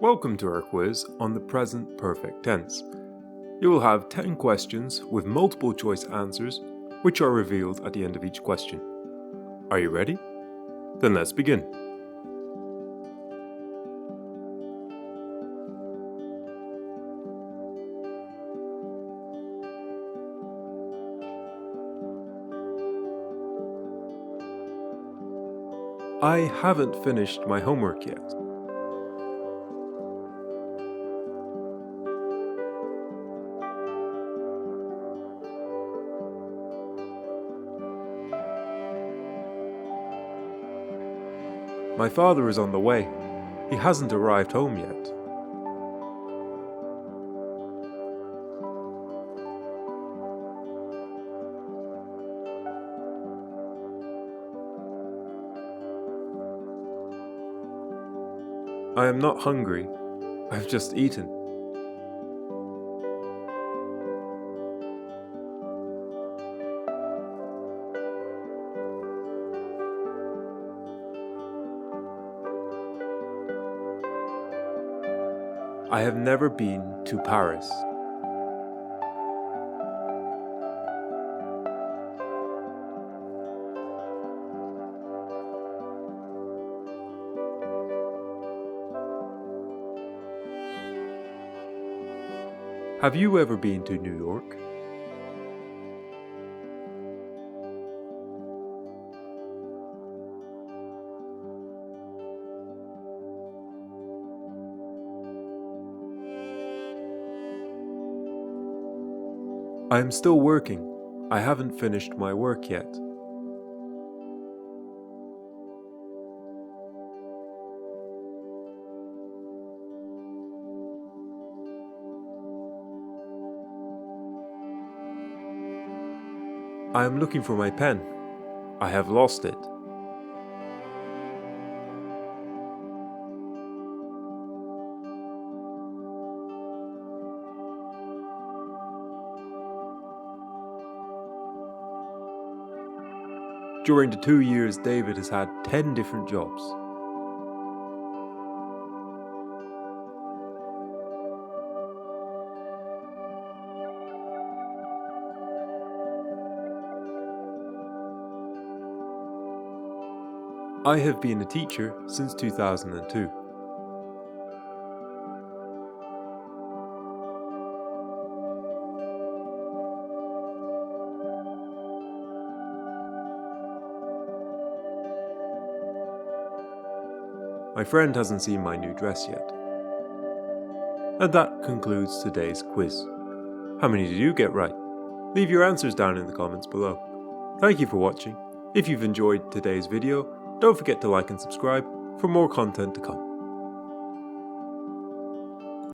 Welcome to our quiz on the present perfect tense. You will have 10 questions with multiple choice answers, which are revealed at the end of each question. Are you ready? Then let's begin. I haven't finished my homework yet. My father is on the way. He hasn't arrived home yet. I am not hungry. I've just eaten. I have never been to Paris. Have you ever been to New York? I am still working. I haven't finished my work yet. I am looking for my pen. I have lost it. During the 2 years, David has had 10 different jobs. I have been a teacher since 2002. My friend hasn't seen my new dress yet. And that concludes today's quiz. How many did you get right? Leave your answers down in the comments below. Thank you for watching. If you've enjoyed today's video, don't forget to like and subscribe for more content to come.